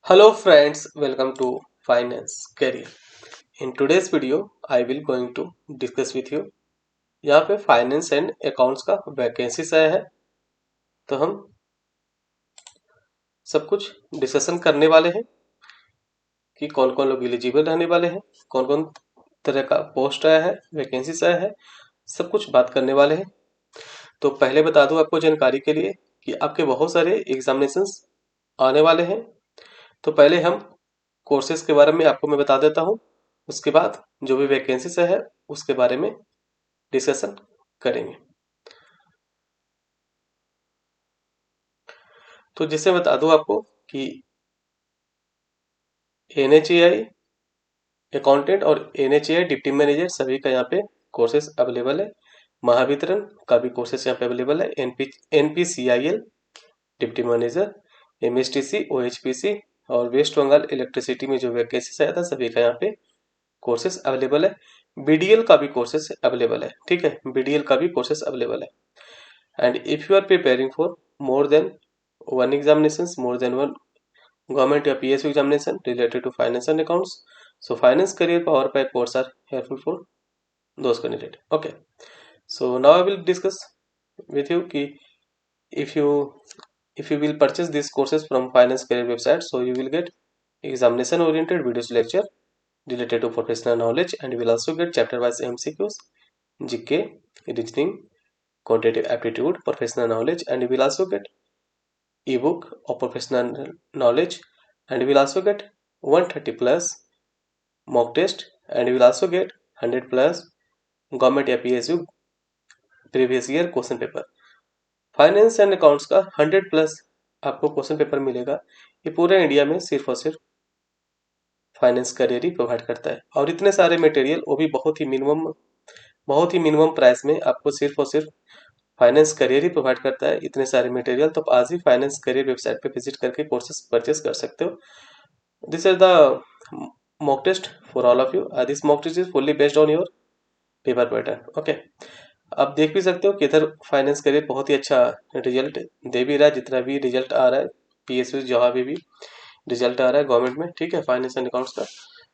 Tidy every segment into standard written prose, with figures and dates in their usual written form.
Hello friends, welcome to Finance Career. In today's video, I will going to discuss with you यहाँ पे finance and accounts का vacancies आया है, तो हम सब कुछ डिस्कशन करने वाले हैं कि कौन कौन लोग एलिजिबल रहने वाले हैं, कौन कौन तरह का पोस्ट आया है, वैकेंसीज आया है, सब कुछ बात करने वाले हैं। तो पहले बता दूं आपको जानकारी के लिए कि आपके बहुत सारे एग्जामिनेशंस आने वाले हैं। तो पहले हम कोर्सेज के बारे में आपको मैं बता देता हूँ, उसके बाद जो भी वैकेंसीज है उसके बारे में डिस्कशन करेंगे। तो जैसे बता दूं आपको कि NHAI अकाउंटेंट और NHAI डिप्टी मैनेजर सभी का यहाँ पे कोर्सेज अवेलेबल है। महावितरण का भी कोर्सेज यहाँ पे अवेलेबल है। NPCIL deputy manager, MSTC, OHPC और वेस्ट बंगाल इलेक्ट्रिसिटी में जो वैकेंसीज आया था सभी का यहाँ पे कोर्सेज अवेलेबल है। BDL का भी कोर्सेज अवेलेबल है, ठीक है, BDL का भी कोर्सेज अवेलेबल है। And if you are preparing for more than one examinations, more than one government or PSU examination related to finance and accounts, so finance career power pack course are helpful for those candidates. Okay, so now I will discuss with you ki if you will purchase these courses from finance career website, so you will get examination oriented videos lecture related to professional knowledge, and you will also get chapter wise MCQs, GK, reasoning, quantitative aptitude, professional knowledge, and you will also get ebook of professional knowledge, and you will also get 130 plus mock test, and you will also get 100 plus government या PSU previous year question paper. Finance and accounts का 100 plus आपको question paper मिलेगा। ये पूरे India में सिर्फ और सिर्फ फाइनेंस करियर ही प्रोवाइड करता है, और इतने सारे मटेरियल वो भी बहुत ही मिनिमम प्राइस में आपको सिर्फ और सिर्फ फाइनेंस करियर ही प्रोवाइड करता है। इतने सारे मटेरियल तो आप आज ही फाइनेंस करियर वेबसाइट पे विजिट करके कोर्सेज परचेस कर सकते हो। This is the mock test for all of you. This mock test is fully based on your paper pattern. Okay, आप देख भी सकते हो कि इधर फाइनेंस करियर बहुत ही अच्छा रिजल्ट दे भी रहा है। जितना भी रिजल्ट आ रहा है PSU जहाँ भी रिजल्ट आ रहा है गवर्नमेंट में, ठीक है, फाइनेंस एंड अकाउंट्स का,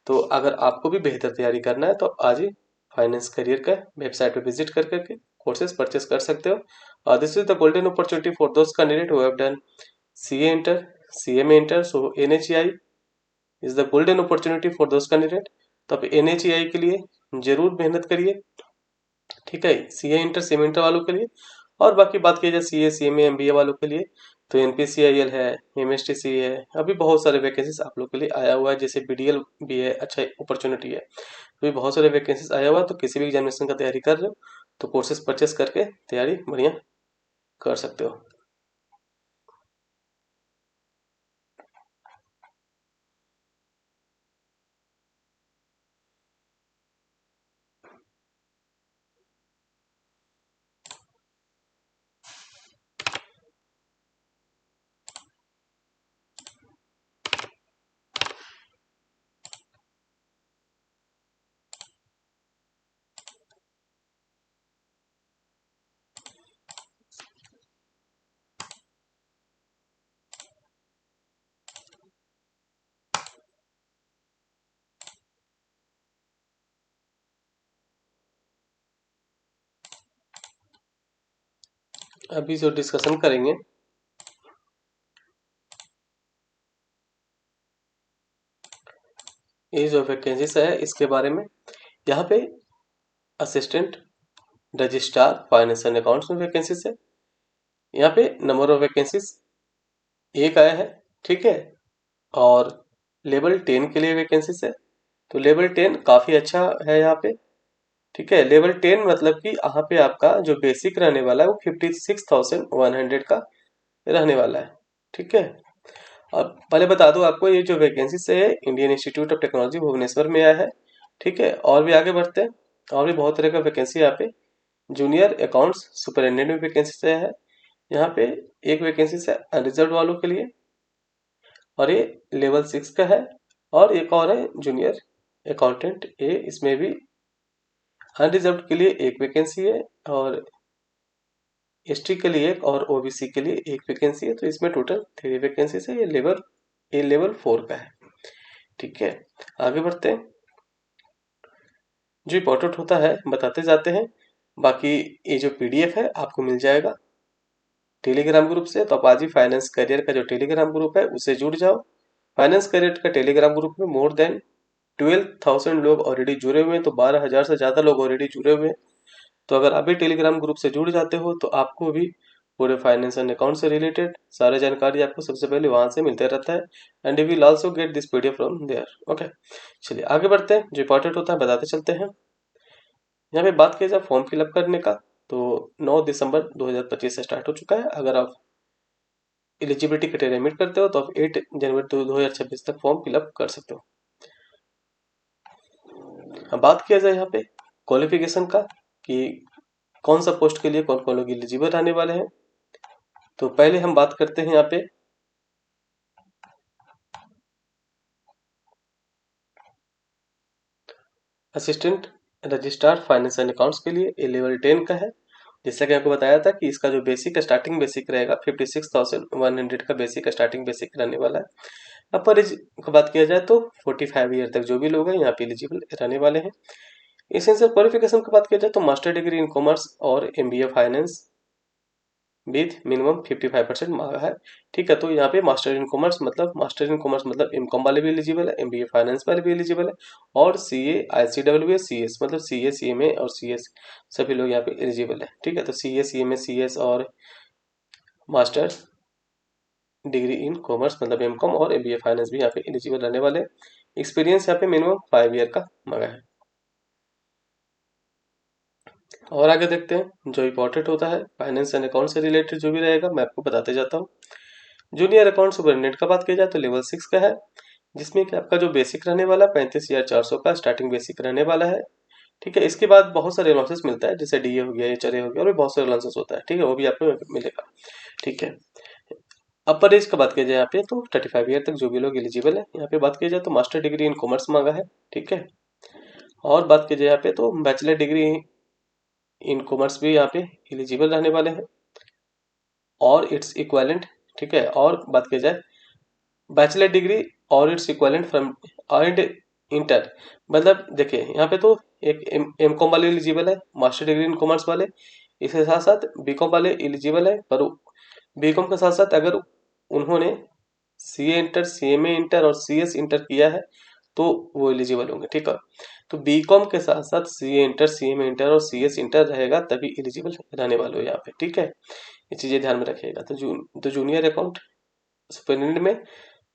तो अगर आपको भी बेहतर तैयारी करना है तो आप आज ही फाइनेंस करियर का वेबसाइट पे विजिट कर करके कोर्सेज परचेस कर सकते हो। This is the golden opportunity for those candidate who have done CA inter, CMA inter, so NHAI is the golden opportunity for those candidate. तो आप NHAI के लिए जरूर मेहनत करिए, ठीक है, CA इंटर, CMA इंटर वालों के लिए। और बाकी बात की जाए CA, CMA, MBA वालों के लिए तो NPCIL है, MSTC है, अभी बहुत सारे वैकेंसीज आप लोग के लिए आया हुआ है। जैसे BDL भी है, अच्छा अपॉर्चुनिटी है, अभी बहुत सारे वैकेंसीज आया हुआ है। तो किसी भी एग्जामिनेशन का तैयारी कर रहे हो तो कोर्सेज परचेस करके तैयारी बढ़िया कर सकते हो। अभी जो डिस्कशन करेंगे ये जो वैकेंसीज है इसके बारे में, यहाँ पे assistant registrar finance and accounts में वैकेंसीज है। यहाँ पे नंबर ऑफ वैकेंसीज एक आया है, ठीक है, और लेवल 10 के लिए वैकेंसीज है। तो लेवल 10 काफी अच्छा है यहाँ पे, ठीक है। लेवल 10 मतलब कि यहाँ पे आपका जो बेसिक रहने वाला है वो 56,100 का रहने वाला है, ठीक है। अब पहले बता दूं आपको, ये जो वैकेंसी से है Indian Institute of Technology Bhubaneswar में आया है, ठीक है। और भी आगे बढ़ते हैं, और भी बहुत तरह का वैकेंसी यहाँ पे जूनियर अकाउंट्स सुपरिटेंडेंट में वैकेंसी से है। यहाँ पे एक वैकेंसी से अनरिजर्व वालों के लिए, और ये लेवल 6 का है। और एक और है जूनियर अकाउंटेंट ए, इसमें भी अनरिजर्व के लिए एक वैकेंसी है, और ST के लिए एक और OBC के लिए एक वैकेंसी है। तो इसमें टोटल 3 वैकेंसी है। ये लेवल ये लेवल 4 का है। ठीक है, आगे बढ़ते हैं। जो इम्पोर्टेंट होता है बताते जाते हैं, बाकी ये जो PDF है आपको मिल जाएगा टेलीग्राम ग्रुप से। तो आप आज ही फाइनेंस करियर का जो टेलीग्राम ग्रुप है उससे जुड़ जाओ। फाइनेंस करियर का टेलीग्राम ग्रुप में मोर देन 12,000 लोग ऑलरेडी जुड़े हुए हैं, तो 12,000 से ज़्यादा लोग ऑलरेडी जुड़े हुए हैं। तो अगर आप भी टेलीग्राम ग्रुप से जुड़ जाते हो तो आपको भी पूरे फाइनेंस एंड अकाउंट से रिलेटेड सारी जानकारी आपको सबसे पहले वहां से मिलते रहता है, and you will also get this PDF from there. Okay, चलिए आगे बढ़ते हैं। जो इंपॉर्टेंट होता है बताते चलते हैं। यहाँ पे बात की जाए फॉर्म फिलअप करने का, तो 9 दिसंबर 2025 से स्टार्ट हो चुका है। अगर आप एलिजिबिलिटी क्राइटेरिया मीट करते हो तो आप 8 जनवरी 2026 तक फॉर्म फिलअप कर सकते हो। अब बात किया जाए यहाँ पे क्वालिफिकेशन का कि कौन सा पोस्ट के लिए कौन कौन लोग एलिजिबल रहने वाले हैं। तो पहले हम बात करते हैं यहाँ पे assistant registrar finance and accounts के लिए। ये लेवल 10 का है। जैसा कि आपको बताया था कि इसका जो बेसिक स्टार्टिंग बेसिक रहेगा 56,100 का बेसिक स्टार्टिंग बेसिक रहने वाला है। अपर एज की बात किया जाए तो 45 ईयर तक जो भी लोग हैं यहाँ पे एलिजिबल रहने वाले हैं। एसेंशियल क्वालिफिकेशन की बात किया जाए तो मास्टर डिग्री इन कॉमर्स और MBA फाइनेंस विद मिनिमम 55% मांगा है। ठीक है, तो यहाँ पे मास्टर इन कॉमर्स मतलब M.Com वाले भी एलिजिबल है, MBA फाइनेंस वाले भी एलिजिबल है, और CA ICWS CS मतलब CA CMA और CS सभी लोग यहाँ पे एलिजिबल है। ठीक है, तो CA CMA CS और मास्टर डिग्री इन कॉमर्स मतलब M.Com और MBA फाइनेंस भी यहाँ पे एलिजिबल रहने वाले। एक्सपीरियंस यहाँ पे मिनिमम 5 ईयर का मांगा है। और आगे देखते हैं जो इम्पोर्टेंट होता है फाइनेंस एंड अकाउंट से रिलेटेड जो भी रहेगा मैं आपको बताते जाता हूँ। जूनियर अकाउंट सुपरिटेंडेंट का बात किया जाए तो लेवल 6 का है, जिसमें कि आपका जो बेसिक रहने वाला 35,400 का स्टार्टिंग बेसिक रहने वाला है। ठीक है, इसके बाद बहुत सारे अलाउंसेस मिलता है, जैसे DA हो गया, HRA हो गया, और भी बहुत सारे अलाउंसेस होता है। ठीक है, वो भी आपको मिलेगा। ठीक है, अपर एज का बात किया जाए यहाँ पे तो 35 ईयर तक जो भी लोग एलिजिबल है। यहाँ पे बात की जाए तो मास्टर डिग्री इन कॉमर्स मांगा है। ठीक है, और बात की जाए यहाँ पे तो बैचलर डिग्री इन कॉमर्स भी यहाँ पे एलिजिबल रहने वाले हैं और इट्स इक्वेलेंट। ठीक है, और बात की जाए बैचलर डिग्री और it's equivalent from and inter, मतलब देखिए यहाँ पे तो एक M.Com वाले एलिजिबल है, मास्टर डिग्री इन कॉमर्स वाले, इसके साथ साथ B.Com वाले एलिजिबल है। पर B.Com के साथ साथ अगर उन्होंने CA इंटर CMA इंटर और CS इंटर किया है तो वो एलिजिबल होंगे। ठीक है, तो B.Com के साथ साथ CA इंटर CMA इंटर और CS इंटर रहेगा तभी एलिजिबल रहने वाले हो यहाँ पे। ठीक है, ये चीजें ध्यान में रखिएगा। तो जूनियर अकाउंट सुपरिटेंडेंट में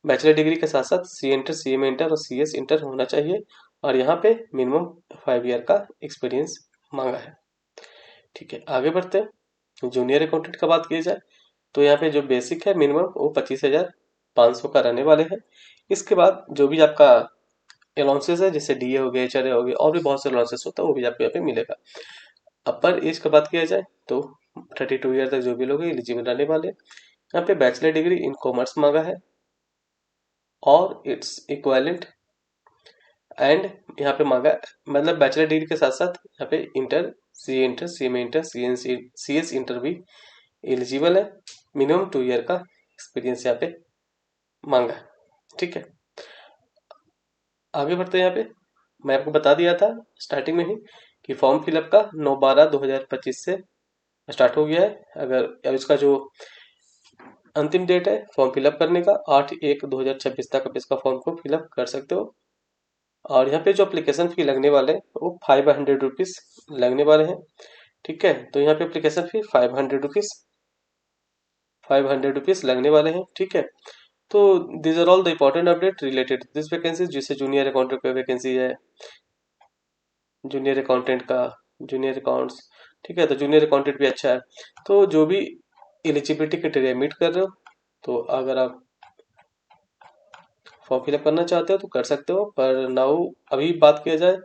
बैचलर डिग्री के साथ साथ CA इंटर CMA इंटर और CS इंटर होना चाहिए, और यहाँ पे मिनिमम 5 ईयर का एक्सपीरियंस मांगा है। ठीक है, आगे बढ़ते हैं। जूनियर अकाउंटेंट का बात की जाए तो यहाँ पे जो बेसिक है मिनिमम वो 25,500 का रहने वाले हैं। इसके बाद जो भी आपका अलाउंसेस है, जैसे DA हो गया, HRA हो गया, और भी बहुत से अलाउंसेस होता है, वो भी आपको यहाँ पे मिलेगा। अपर एज का बात किया जाए तो 32 ईयर तक जो भी लोग एलिजिबल रहने वाले। यहाँ पे बैचलर डिग्री इन कॉमर्स मांगा है और इट्स इक्वेलेंट, एंड यहाँ पे मांगा मतलब बैचलर डिग्री के साथ साथ यहाँ पे inter CA inter CMA inter CS inter भी एलिजिबल है। मिनिमम 2 ईयर का एक्सपीरियंस यहाँ पे मांगा है। ठीक है, आगे बढ़ते हैं। यहाँ पे मैं आपको बता दिया था स्टार्टिंग में ही कि फॉर्म फिलअप का 9/12/2025 से स्टार्ट हो गया है। अगर अब इसका जो अंतिम डेट है फॉर्म फिलअप करने का 8/1/2026 तक आप इसका फॉर्म को फिलअप कर सकते हो। और यहाँ पे जो एप्लीकेशन फी लगने वाले हैं वो 500 रुपीज लगने वाले हैं। ठीक है, तो यहाँ पे एप्लीकेशन फी 500 रुपीज लगने वाले हैं। ठीक है, तो this are all the important update related this vacancy, जिससे जूनियर अकाउंटेंट का वैकेंसी है, जूनियर अकाउंटेंट का, जूनियर अकाउंट्स। ठीक है, तो जूनियर अकाउंटेंट भी अच्छा है। तो जो भी एलिजिबिलिटी क्राइटेरिया मीट कर रहे हो, तो अगर आप फॉर्म फिलअप करना चाहते हो तो कर सकते हो। पर नाउ अभी बात किया जाए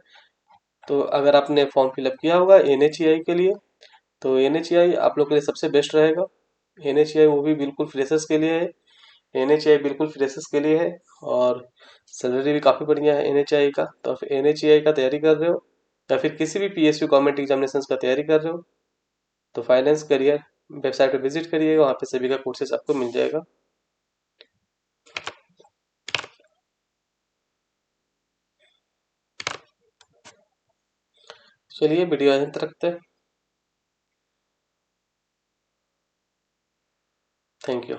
तो अगर आपने फॉर्म फिलअप किया होगा NHEI के लिए, तो NHEI आप लोग के लिए सबसे बेस्ट रहेगा। NHEI वो भी बिल्कुल फ्रेशर्स के लिए है। NHEI बिल्कुल फ्रेशर्स के लिए है और सैलरी भी काफ़ी बढ़िया है NHEI का। तो आप NHEI का तैयारी कर रहे हो या फिर किसी भी PSU गवर्नमेंट एग्जामिनेशन का तैयारी कर रहे हो, तो फाइनेंस करियर वेबसाइट पर विजिट करिएगा, वहाँ पे सभी का कोर्सेस आपको मिल जाएगा। चलिए वीडियो यहीं तक रखते हैं। Thank you.